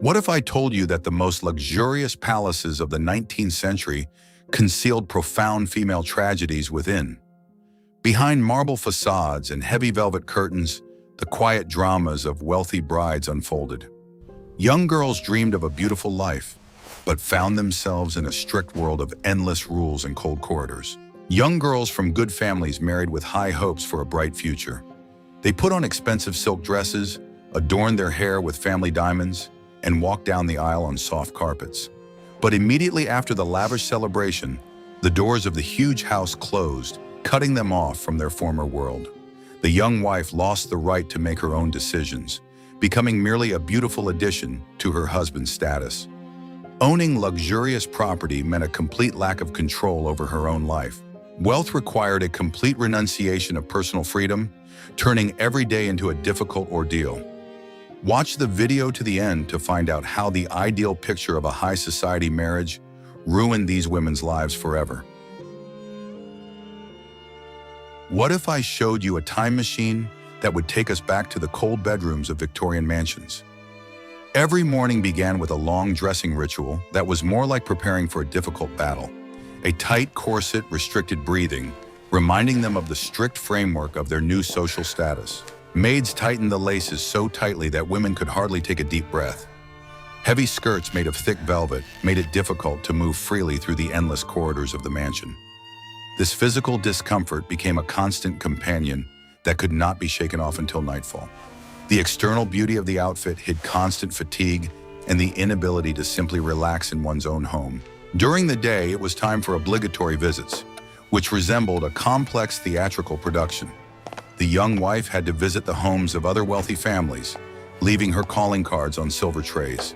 What if I told you that the most luxurious palaces of the 19th century concealed profound female tragedies within? Behind marble facades and heavy velvet curtains, the quiet dramas of wealthy brides unfolded. Young girls dreamed of a beautiful life, but found themselves in a strict world of endless rules and cold corridors. Young girls from good families married with high hopes for a bright future. They put on expensive silk dresses, adorned their hair with family diamonds, and walked down the aisle on soft carpets. But immediately after the lavish celebration, the doors of the huge house closed, cutting them off from their former world. The young wife lost the right to make her own decisions, becoming merely a beautiful addition to her husband's status. Owning luxurious property meant a complete lack of control over her own life. Wealth required a complete renunciation of personal freedom, turning every day into a difficult ordeal. Watch the video to the end to find out how the ideal picture of a high society marriage ruined these women's lives forever. What if I showed you a time machine that would take us back to the cold bedrooms of Victorian mansions? Every morning began with a long dressing ritual that was more like preparing for a difficult battle. A tight corset restricted breathing, reminding them of the strict framework of their new social status. Maids tightened the laces so tightly that women could hardly take a deep breath. Heavy skirts made of thick velvet made it difficult to move freely through the endless corridors of the mansion. This physical discomfort became a constant companion that could not be shaken off until nightfall. The external beauty of the outfit hid constant fatigue and the inability to simply relax in one's own home. During the day, it was time for obligatory visits, which resembled a complex theatrical production. The young wife had to visit the homes of other wealthy families, leaving her calling cards on silver trays.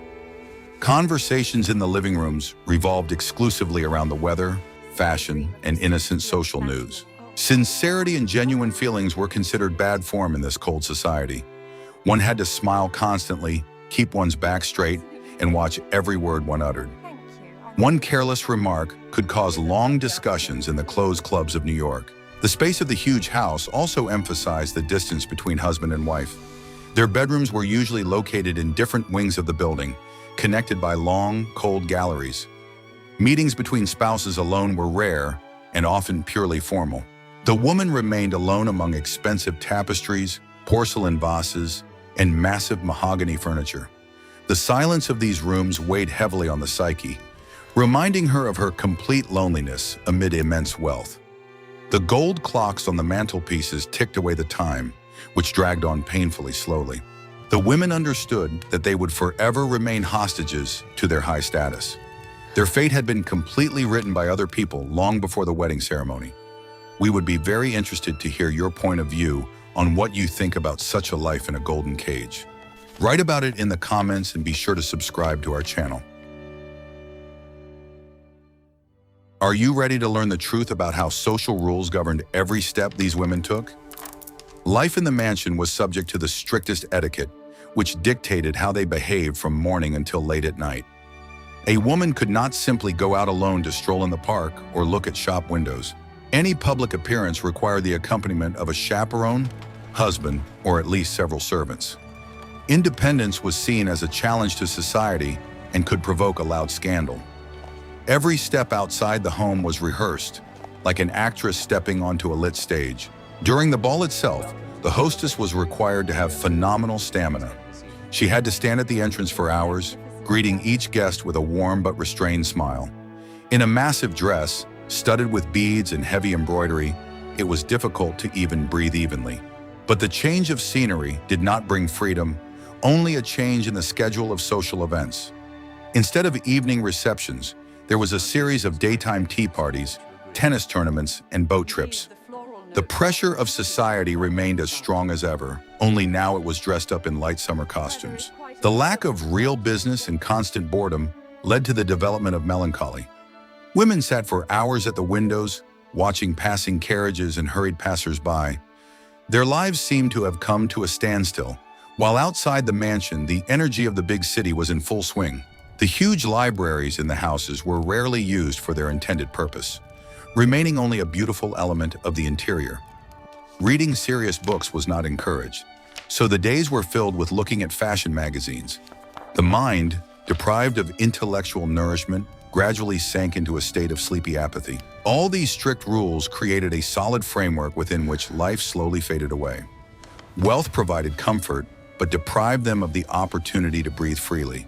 Conversations in the living rooms revolved exclusively around the weather, fashion, and innocent social news. Sincerity and genuine feelings were considered bad form in this cold society. One had to smile constantly, keep one's back straight, and watch every word one uttered. One careless remark could cause long discussions in the closed clubs of New York. The space of the huge house also emphasized the distance between husband and wife. Their bedrooms were usually located in different wings of the building, connected by long, cold galleries. Meetings between spouses alone were rare and often purely formal. The woman remained alone among expensive tapestries, porcelain vases, and massive mahogany furniture. The silence of these rooms weighed heavily on the psyche, reminding her of her complete loneliness amid immense wealth. The gold clocks on the mantelpieces ticked away the time, which dragged on painfully slowly. The women understood that they would forever remain hostages to their high status. Their fate had been completely written by other people long before the wedding ceremony. We would be very interested to hear your point of view on what you think about such a life in a golden cage. Write about it in the comments and be sure to subscribe to our channel. Are you ready to learn the truth about how social rules governed every step these women took? Life in the mansion was subject to the strictest etiquette, which dictated how they behaved from morning until late at night. A woman could not simply go out alone to stroll in the park or look at shop windows. Any public appearance required the accompaniment of a chaperone, husband, or at least several servants. Independence was seen as a challenge to society and could provoke a loud scandal. Every step outside the home was rehearsed, like an actress stepping onto a lit stage. During the ball itself, the hostess was required to have phenomenal stamina. She had to stand at the entrance for hours, greeting each guest with a warm but restrained smile. In a massive dress, studded with beads and heavy embroidery, it was difficult to even breathe evenly. But the change of scenery did not bring freedom, only a change in the schedule of social events. Instead of evening receptions, there was a series of daytime tea parties, tennis tournaments, and boat trips. The pressure of society remained as strong as ever, only now it was dressed up in light summer costumes. The lack of real business and constant boredom led to the development of melancholy. Women sat for hours at the windows, watching passing carriages and hurried passers-by. Their lives seemed to have come to a standstill. While outside the mansion, the energy of the big city was in full swing. The huge libraries in the houses were rarely used for their intended purpose, remaining only a beautiful element of the interior. Reading serious books was not encouraged, so the days were filled with looking at fashion magazines. The mind, deprived of intellectual nourishment, gradually sank into a state of sleepy apathy. All these strict rules created a solid framework within which life slowly faded away. Wealth provided comfort, but deprived them of the opportunity to breathe freely.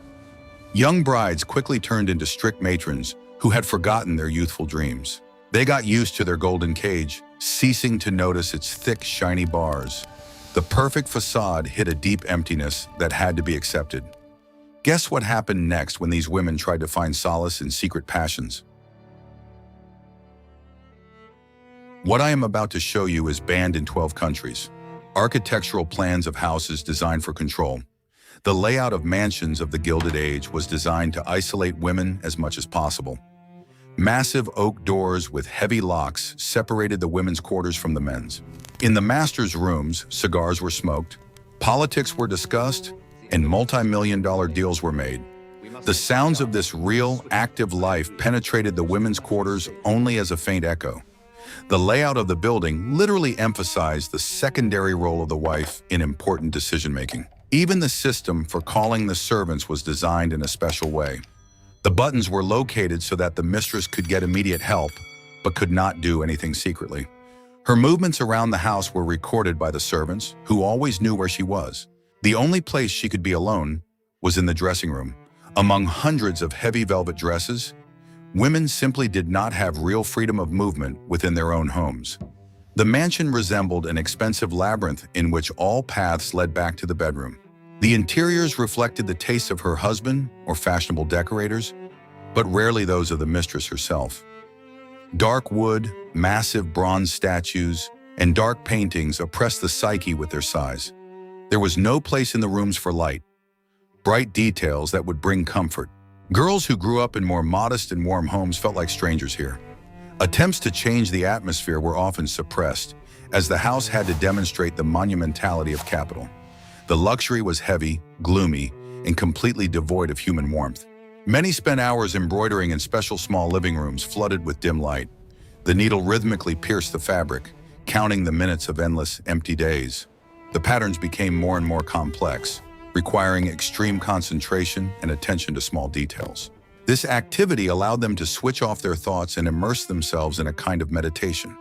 Young brides quickly turned into strict matrons who had forgotten their youthful dreams. They got used to their golden cage, ceasing to notice its thick, shiny bars. The perfect facade hid a deep emptiness that had to be accepted. Guess what happened next when these women tried to find solace in secret passions? What I am about to show you is banned in 12 countries. Architectural plans of houses designed for control. The layout of mansions of the Gilded Age was designed to isolate women as much as possible. Massive oak doors with heavy locks separated the women's quarters from the men's. In the masters' rooms, cigars were smoked, politics were discussed, and multi-million-dollar deals were made. The sounds of this real, active life penetrated the women's quarters only as a faint echo. The layout of the building literally emphasized the secondary role of the wife in important decision-making. Even the system for calling the servants was designed in a special way. The buttons were located so that the mistress could get immediate help, but could not do anything secretly. Her movements around the house were recorded by the servants, who always knew where she was. The only place she could be alone was in the dressing room. Among hundreds of heavy velvet dresses, women simply did not have real freedom of movement within their own homes. The mansion resembled an expensive labyrinth in which all paths led back to the bedroom. The interiors reflected the tastes of her husband or fashionable decorators, but rarely those of the mistress herself. Dark wood, massive bronze statues, and dark paintings oppressed the psyche with their size. There was no place in the rooms for light, bright details that would bring comfort. Girls who grew up in more modest and warm homes felt like strangers here. Attempts to change the atmosphere were often suppressed, as the house had to demonstrate the monumentality of capital. The luxury was heavy, gloomy, and completely devoid of human warmth. Many spent hours embroidering in special small living rooms flooded with dim light. The needle rhythmically pierced the fabric, counting the minutes of endless, empty days. The patterns became more and more complex, requiring extreme concentration and attention to small details. This activity allowed them to switch off their thoughts and immerse themselves in a kind of meditation.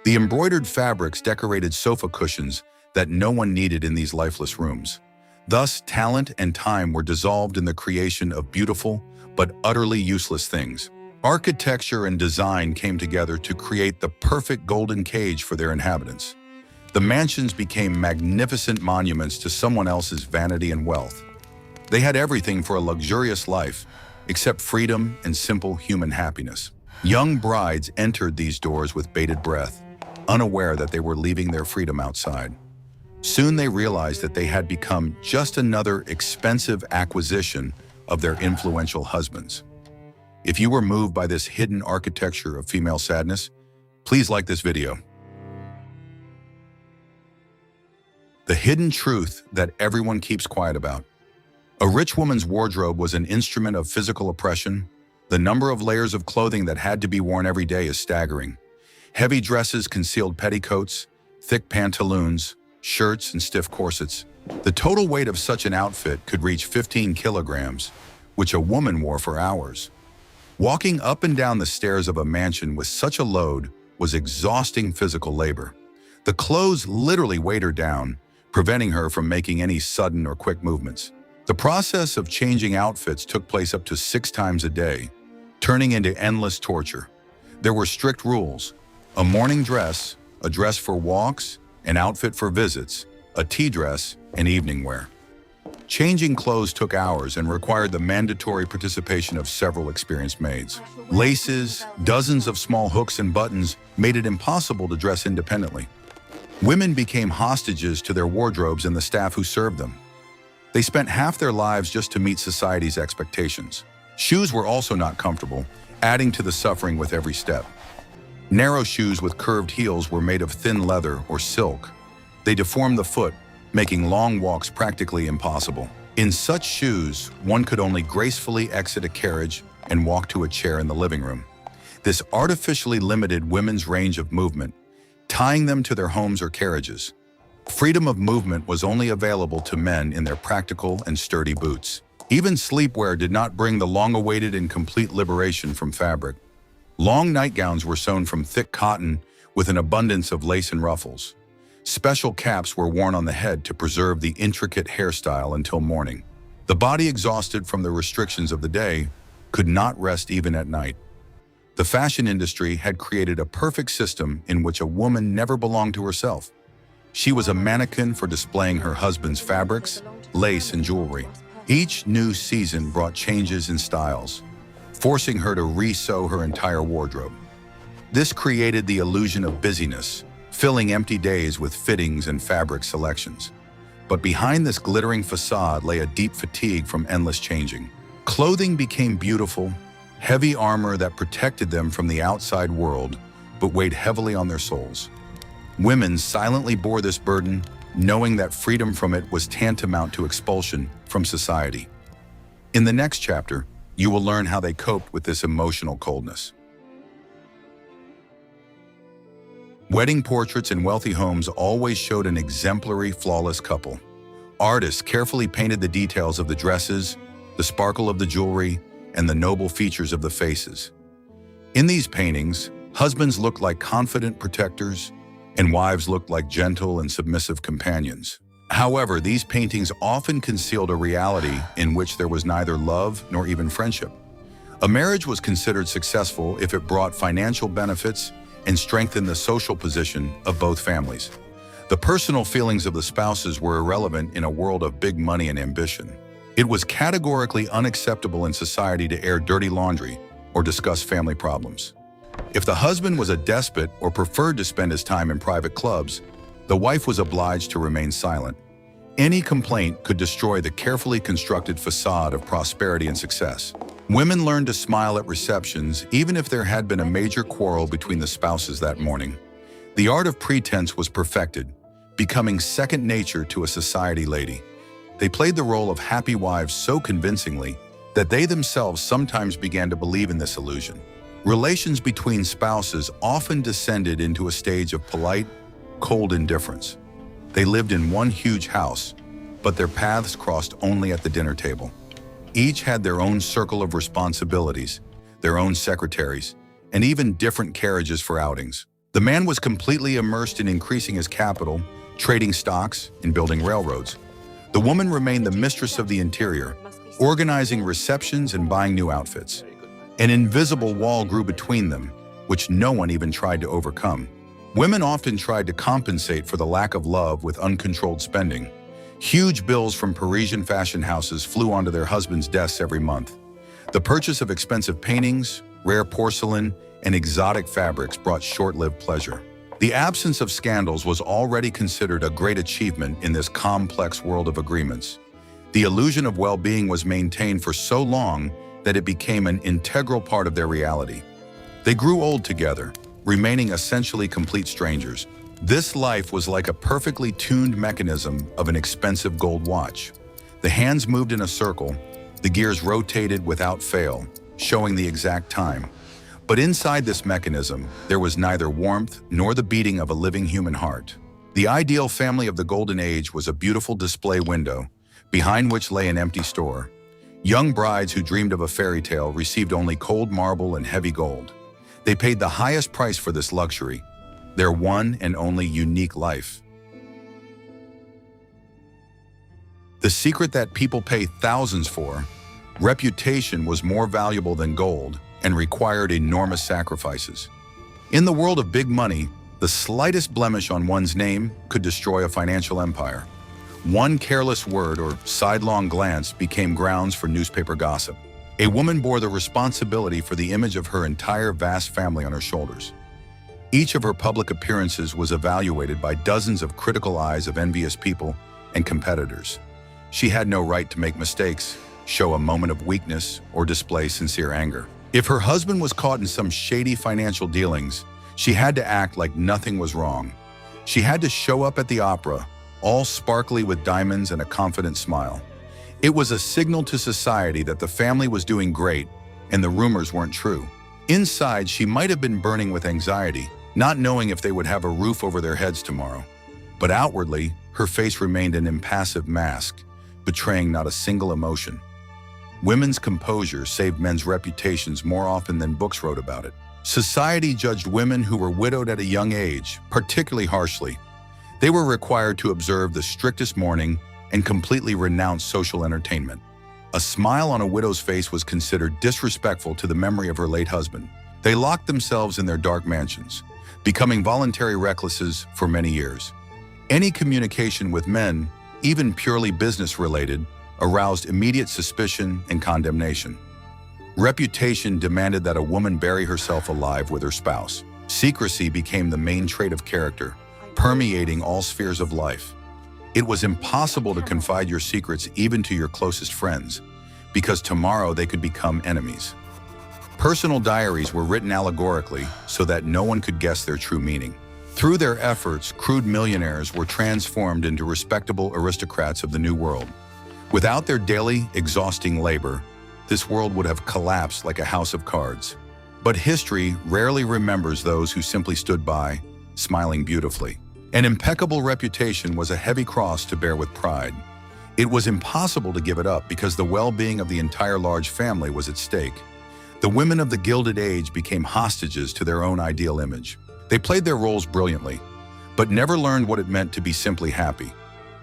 The embroidered fabrics decorated sofa cushions that no one needed in these lifeless rooms. Thus, talent and time were dissolved in the creation of beautiful but utterly useless things. Architecture and design came together to create the perfect golden cage for their inhabitants. The mansions became magnificent monuments to someone else's vanity and wealth. They had everything for a luxurious life, except freedom and simple human happiness. Young brides entered these doors with bated breath, unaware that they were leaving their freedom outside. Soon they realized that they had become just another expensive acquisition of their influential husbands. If you were moved by this hidden architecture of female sadness, please like this video. The hidden truth that everyone keeps quiet about. A rich woman's wardrobe was an instrument of physical oppression. The number of layers of clothing that had to be worn every day is staggering. Heavy dresses concealed petticoats, thick pantaloons, shirts, and stiff corsets. The total weight of such an outfit could reach 15 kilograms, which a woman wore for hours. Walking up and down the stairs of a mansion with such a load was exhausting physical labor. The clothes literally weighed her down, preventing her from making any sudden or quick movements. The process of changing outfits took place up to 6 times a day, turning into endless torture. There were strict rules: a morning dress, a dress for walks, an outfit for visits, a tea dress, and evening wear. Changing clothes took hours and required the mandatory participation of several experienced maids. Laces, dozens of small hooks and buttons made it impossible to dress independently. Women became hostages to their wardrobes and the staff who served them. They spent half their lives just to meet society's expectations. Shoes were also not comfortable, adding to the suffering with every step. Narrow shoes with curved heels were made of thin leather or silk. They deformed the foot, making long walks practically impossible. In such shoes, one could only gracefully exit a carriage and walk to a chair in the living room. This artificially limited women's range of movement, tying them to their homes or carriages. Freedom of movement was only available to men in their practical and sturdy boots. Even sleepwear did not bring the long-awaited and complete liberation from fabric. Long nightgowns were sewn from thick cotton with an abundance of lace and ruffles. Special caps were worn on the head to preserve the intricate hairstyle until morning. The body, exhausted from the restrictions of the day, could not rest even at night. The fashion industry had created a perfect system in which a woman never belonged to herself. She was a mannequin for displaying her husband's fabrics, lace, and jewelry. Each new season brought changes in styles, forcing her to re-sew her entire wardrobe. This created the illusion of busyness, filling empty days with fittings and fabric selections. But behind this glittering facade lay a deep fatigue from endless changing. Clothing became beautiful, heavy armor that protected them from the outside world, but weighed heavily on their souls. Women silently bore this burden, knowing that freedom from it was tantamount to expulsion from society. In the next chapter, you will learn how they coped with this emotional coldness. Wedding portraits in wealthy homes always showed an exemplary, flawless couple. Artists carefully painted the details of the dresses, the sparkle of the jewelry, and the noble features of the faces. In these paintings, husbands looked like confident protectors, and wives looked like gentle and submissive companions. However, these paintings often concealed a reality in which there was neither love nor even friendship. A marriage was considered successful if it brought financial benefits and strengthened the social position of both families. The personal feelings of the spouses were irrelevant in a world of big money and ambition. It was categorically unacceptable in society to air dirty laundry or discuss family problems. If the husband was a despot or preferred to spend his time in private clubs, the wife was obliged to remain silent. Any complaint could destroy the carefully constructed facade of prosperity and success. Women learned to smile at receptions even if there had been a major quarrel between the spouses that morning. The art of pretense was perfected, becoming second nature to a society lady. They played the role of happy wives so convincingly that they themselves sometimes began to believe in this illusion. Relations between spouses often descended into a stage of polite, cold indifference. They lived in one huge house, but their paths crossed only at the dinner table. Each had their own circle of responsibilities, their own secretaries, and even different carriages for outings. The man was completely immersed in increasing his capital, trading stocks, and building railroads. The woman remained the mistress of the interior, organizing receptions and buying new outfits. An invisible wall grew between them, which no one even tried to overcome. Women often tried to compensate for the lack of love with uncontrolled spending. Huge bills from Parisian fashion houses flew onto their husbands' desks every month. The purchase of expensive paintings, rare porcelain, and exotic fabrics brought short-lived pleasure. The absence of scandals was already considered a great achievement in this complex world of agreements. The illusion of well-being was maintained for so long that it became an integral part of their reality. They grew old together, remaining essentially complete strangers. This life was like a perfectly tuned mechanism of an expensive gold watch. The hands moved in a circle, the gears rotated without fail, showing the exact time. But inside this mechanism, there was neither warmth nor the beating of a living human heart. The ideal family of the Golden Age was a beautiful display window, behind which lay an empty store. Young brides who dreamed of a fairy tale received only cold marble and heavy gold. They paid the highest price for this luxury, their one and only unique life. The secret that people pay thousands for, reputation was more valuable than gold and required enormous sacrifices. In the world of big money, the slightest blemish on one's name could destroy a financial empire. One careless word or sidelong glance became grounds for newspaper gossip. A woman bore the responsibility for the image of her entire vast family on her shoulders. Each of her public appearances was evaluated by dozens of critical eyes of envious people and competitors. She had no right to make mistakes, show a moment of weakness, or display sincere anger. If her husband was caught in some shady financial dealings, she had to act like nothing was wrong. She had to show up at the opera, all sparkly with diamonds and a confident smile. It was a signal to society that the family was doing great and the rumors weren't true. Inside, she might have been burning with anxiety, not knowing if they would have a roof over their heads tomorrow. But outwardly, her face remained an impassive mask, betraying not a single emotion. Women's composure saved men's reputations more often than books wrote about it. Society judged women who were widowed at a young age, particularly harshly. They were required to observe the strictest mourning and completely renounce social entertainment. A smile on a widow's face was considered disrespectful to the memory of her late husband. They locked themselves in their dark mansions, becoming voluntary recluses for many years. Any communication with men, even purely business-related, aroused immediate suspicion and condemnation. Reputation demanded that a woman bury herself alive with her spouse. Secrecy became the main trait of character, permeating all spheres of life. It was impossible to confide your secrets even to your closest friends, because tomorrow they could become enemies. Personal diaries were written allegorically so that no one could guess their true meaning. Through their efforts, crude millionaires were transformed into respectable aristocrats of the New World. Without their daily, exhausting labor, this world would have collapsed like a house of cards. But history rarely remembers those who simply stood by, smiling beautifully. An impeccable reputation was a heavy cross to bear with pride. It was impossible to give it up because the well-being of the entire large family was at stake. The women of the Gilded Age became hostages to their own ideal image. They played their roles brilliantly, but never learned what it meant to be simply happy.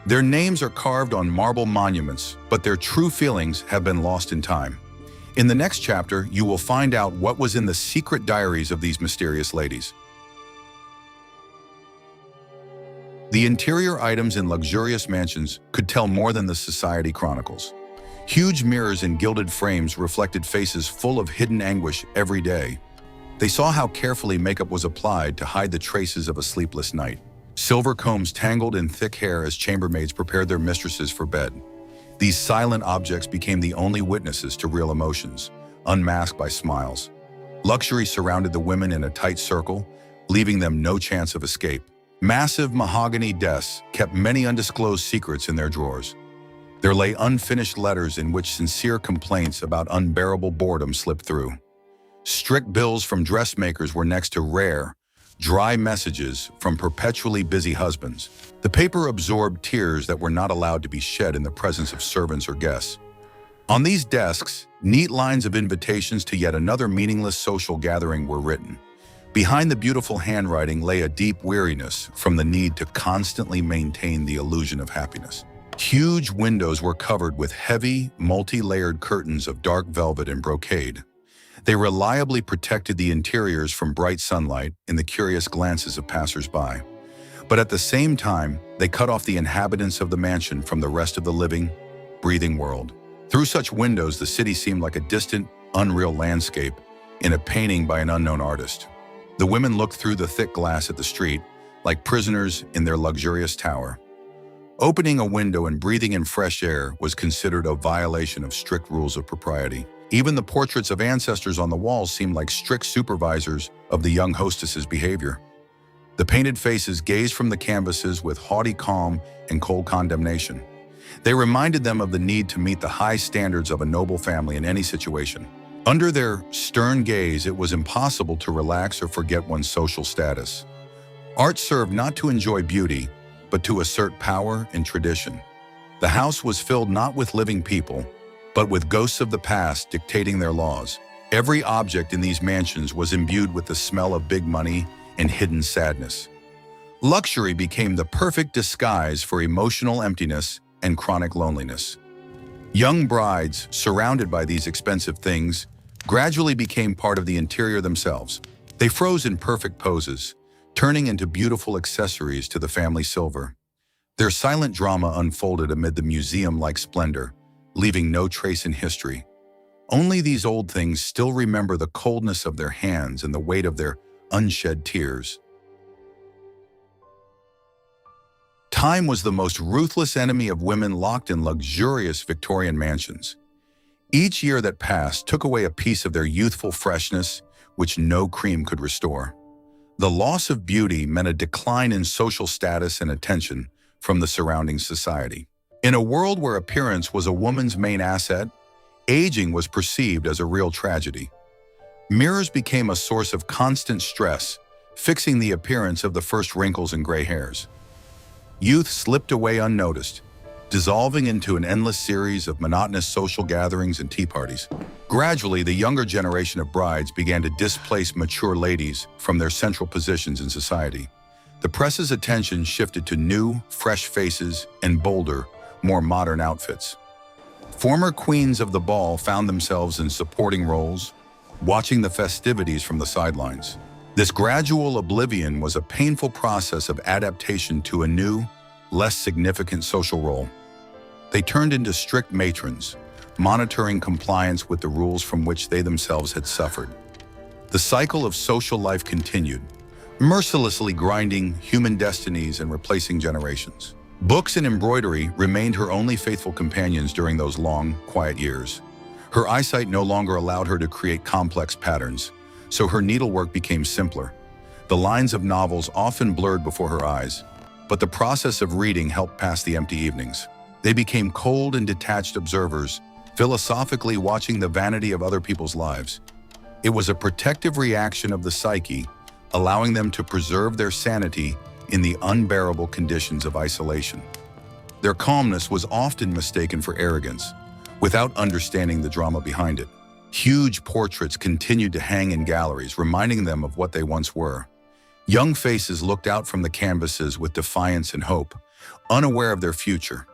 Their names are carved on marble monuments, but their true feelings have been lost in time. In the next chapter, you will find out what was in the secret diaries of these mysterious ladies. The interior items in luxurious mansions could tell more than the society chronicles. Huge mirrors in gilded frames reflected faces full of hidden anguish every day. They saw how carefully makeup was applied to hide the traces of a sleepless night. Silver combs tangled in thick hair as chambermaids prepared their mistresses for bed. These silent objects became the only witnesses to real emotions, unmasked by smiles. Luxury surrounded the women in a tight circle, leaving them no chance of escape. Massive mahogany desks kept many undisclosed secrets in their drawers. There lay unfinished letters in which sincere complaints about unbearable boredom slipped through. Strict bills from dressmakers were next to rare, dry messages from perpetually busy husbands. The paper absorbed tears that were not allowed to be shed in the presence of servants or guests. On these desks, neat lines of invitations to yet another meaningless social gathering were written. Behind the beautiful handwriting lay a deep weariness from the need to constantly maintain the illusion of happiness. Huge windows were covered with heavy, multi-layered curtains of dark velvet and brocade. They reliably protected the interiors from bright sunlight and the curious glances of passers-by. But at the same time, they cut off the inhabitants of the mansion from the rest of the living, breathing world. Through such windows, the city seemed like a distant, unreal landscape in a painting by an unknown artist. The women looked through the thick glass at the street, like prisoners in their luxurious tower. Opening a window and breathing in fresh air was considered a violation of strict rules of propriety. Even the portraits of ancestors on the walls seemed like strict supervisors of the young hostess's behavior. The painted faces gazed from the canvases with haughty calm and cold condemnation. They reminded them of the need to meet the high standards of a noble family in any situation. Under their stern gaze, it was impossible to relax or forget one's social status. Art served not to enjoy beauty, but to assert power and tradition. The house was filled not with living people, but with ghosts of the past dictating their laws. Every object in these mansions was imbued with the smell of big money and hidden sadness. Luxury became the perfect disguise for emotional emptiness and chronic loneliness. Young brides, surrounded by these expensive things, gradually became part of the interior themselves. They froze in perfect poses, turning into beautiful accessories to the family silver. Their silent drama unfolded amid the museum-like splendor, leaving no trace in history. Only these old things still remember the coldness of their hands and the weight of their unshed tears. Time was the most ruthless enemy of women locked in luxurious Victorian mansions. Each year that passed took away a piece of their youthful freshness, which no cream could restore. The loss of beauty meant a decline in social status and attention from the surrounding society. In a world where appearance was a woman's main asset, aging was perceived as a real tragedy. Mirrors became a source of constant stress, fixing the appearance of the first wrinkles and gray hairs. Youth slipped away unnoticed, dissolving into an endless series of monotonous social gatherings and tea parties. Gradually, the younger generation of brides began to displace mature ladies from their central positions in society. The press's attention shifted to new, fresh faces and bolder, more modern outfits. Former queens of the ball found themselves in supporting roles, watching the festivities from the sidelines. This gradual oblivion was a painful process of adaptation to a new, less significant social role. They turned into strict matrons, monitoring compliance with the rules from which they themselves had suffered. The cycle of social life continued, mercilessly grinding human destinies and replacing generations. Books and embroidery remained her only faithful companions during those long, quiet years. Her eyesight no longer allowed her to create complex patterns, so her needlework became simpler. The lines of novels often blurred before her eyes, but the process of reading helped pass the empty evenings. They became cold and detached observers, philosophically watching the vanity of other people's lives. It was a protective reaction of the psyche, allowing them to preserve their sanity in the unbearable conditions of isolation. Their calmness was often mistaken for arrogance, without understanding the drama behind it. Huge portraits continued to hang in galleries, reminding them of what they once were. Young faces looked out from the canvases with defiance and hope, unaware of their future.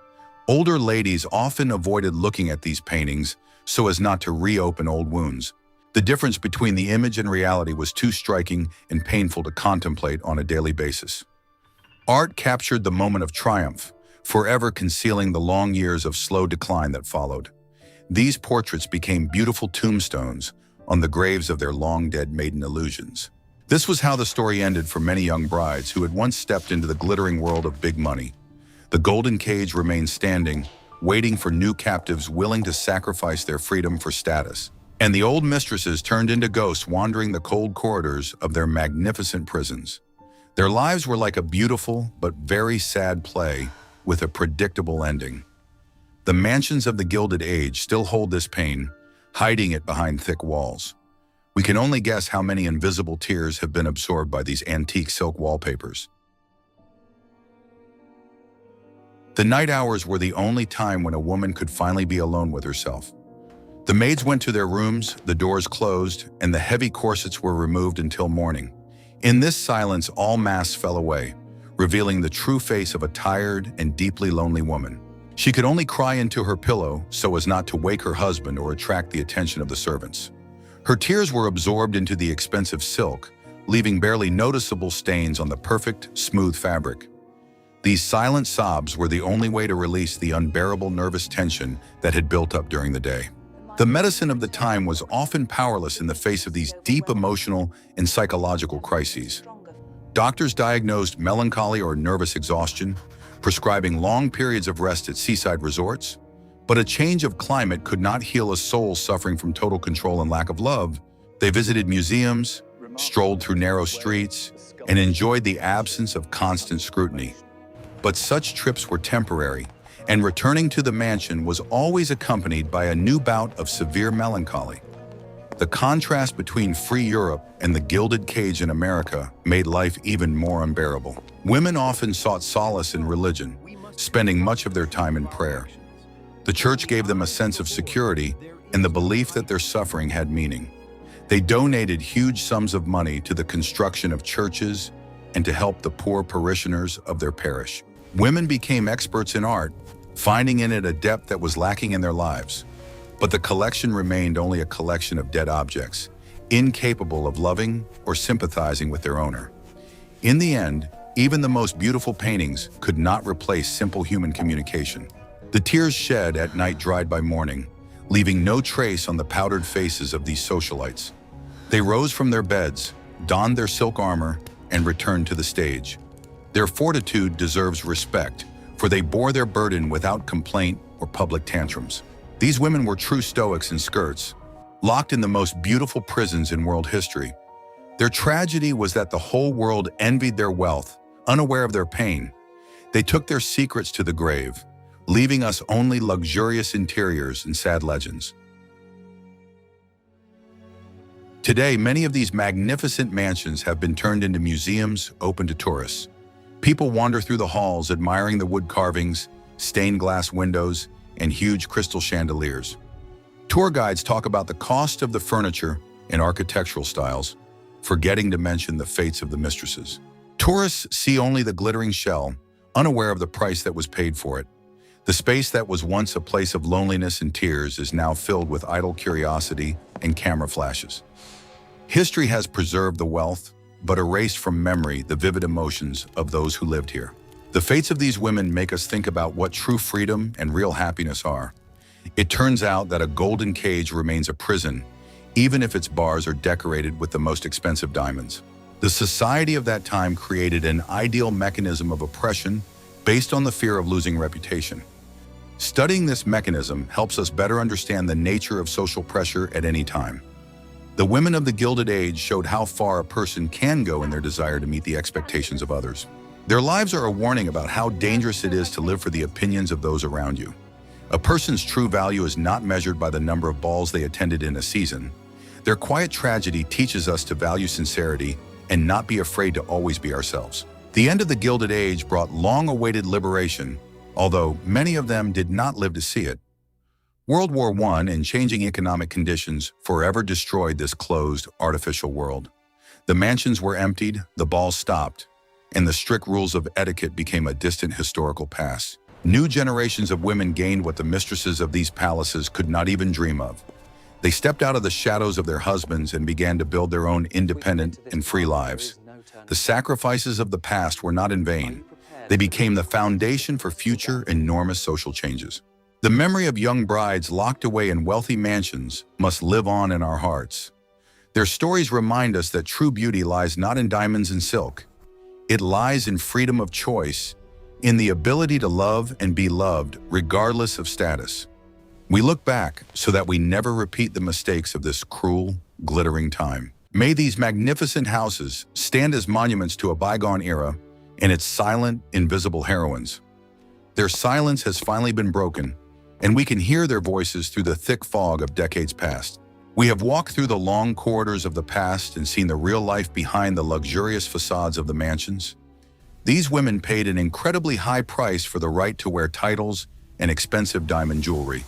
Older ladies often avoided looking at these paintings so as not to reopen old wounds. The difference between the image and reality was too striking and painful to contemplate on a daily basis. Art captured the moment of triumph, forever concealing the long years of slow decline that followed. These portraits became beautiful tombstones on the graves of their long-dead maiden illusions. This was how the story ended for many young brides who had once stepped into the glittering world of big money. The golden cage remained standing, waiting for new captives willing to sacrifice their freedom for status. And the old mistresses turned into ghosts wandering the cold corridors of their magnificent prisons. Their lives were like a beautiful but very sad play with a predictable ending. The mansions of the Gilded Age still hold this pain, hiding it behind thick walls. We can only guess how many invisible tears have been absorbed by these antique silk wallpapers. The night hours were the only time when a woman could finally be alone with herself. The maids went to their rooms, the doors closed, and the heavy corsets were removed until morning. In this silence, all masks fell away, revealing the true face of a tired and deeply lonely woman. She could only cry into her pillow so as not to wake her husband or attract the attention of the servants. Her tears were absorbed into the expensive silk, leaving barely noticeable stains on the perfect, smooth fabric. These silent sobs were the only way to release the unbearable nervous tension that had built up during the day. The medicine of the time was often powerless in the face of these deep emotional and psychological crises. Doctors diagnosed melancholy or nervous exhaustion, prescribing long periods of rest at seaside resorts. But a change of climate could not heal a soul suffering from total control and lack of love. They visited museums, strolled through narrow streets, and enjoyed the absence of constant scrutiny. But such trips were temporary, and returning to the mansion was always accompanied by a new bout of severe melancholy. The contrast between free Europe and the gilded cage in America made life even more unbearable. Women often sought solace in religion, spending much of their time in prayer. The church gave them a sense of security and the belief that their suffering had meaning. They donated huge sums of money to the construction of churches and to help the poor parishioners of their parish. Women became experts in art, finding in it a depth that was lacking in their lives. But the collection remained only a collection of dead objects, incapable of loving or sympathizing with their owner. In the end, even the most beautiful paintings could not replace simple human communication. The tears shed at night dried by morning, leaving no trace on the powdered faces of these socialites. They rose from their beds, donned their silk armor, and returned to the stage. Their fortitude deserves respect, for they bore their burden without complaint or public tantrums. These women were true stoics in skirts, locked in the most beautiful prisons in world history. Their tragedy was that the whole world envied their wealth, unaware of their pain. They took their secrets to the grave, leaving us only luxurious interiors and sad legends. Today, many of these magnificent mansions have been turned into museums open to tourists. People wander through the halls admiring the wood carvings stained glass windows, and huge crystal chandeliers. Tour guides talk about the cost of the furniture and architectural styles, forgetting to mention the fates of the mistresses. Tourists see only the glittering shell, unaware of the price that was paid for it. The space that was once a place of loneliness and tears is now filled with idle curiosity and camera flashes. History has preserved the wealth, but erased from memory the vivid emotions of those who lived here. The fates of these women make us think about what true freedom and real happiness are. It turns out that a golden cage remains a prison, even if its bars are decorated with the most expensive diamonds. The society of that time created an ideal mechanism of oppression based on the fear of losing reputation. Studying this mechanism helps us better understand the nature of social pressure at any time. The women of the Gilded Age showed how far a person can go in their desire to meet the expectations of others. Their lives are a warning about how dangerous it is to live for the opinions of those around you. A person's true value is not measured by the number of balls they attended in a season. Their quiet tragedy teaches us to value sincerity and not be afraid to always be ourselves. The end of the Gilded Age brought long-awaited liberation, although many of them did not live to see it. World War I and changing economic conditions forever destroyed this closed, artificial world. The mansions were emptied, the balls stopped, and the strict rules of etiquette became a distant historical past. New generations of women gained what the mistresses of these palaces could not even dream of. They stepped out of the shadows of their husbands and began to build their own independent and free lives. The sacrifices of the past were not in vain. They became the foundation for future enormous social changes. The memory of young brides locked away in wealthy mansions must live on in our hearts. Their stories remind us that true beauty lies not in diamonds and silk. It lies in freedom of choice, in the ability to love and be loved regardless of status. We look back so that we never repeat the mistakes of this cruel, glittering time. May these magnificent houses stand as monuments to a bygone era and its silent, invisible heroines. Their silence has finally been broken, and we can hear their voices through the thick fog of decades past. We have walked through the long corridors of the past and seen the real life behind the luxurious facades of the mansions. These women paid an incredibly high price for the right to wear titles and expensive diamond jewelry.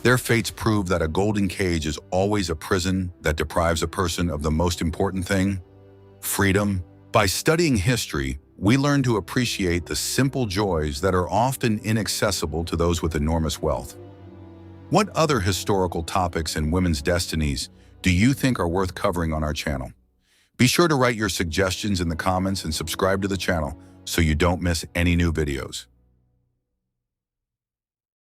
Their fates prove that a golden cage is always a prison that deprives a person of the most important thing, freedom. By studying history, we learn to appreciate the simple joys that are often inaccessible to those with enormous wealth. What other historical topics and women's destinies do you think are worth covering on our channel? Be sure to write your suggestions in the comments and subscribe to the channel so you don't miss any new videos.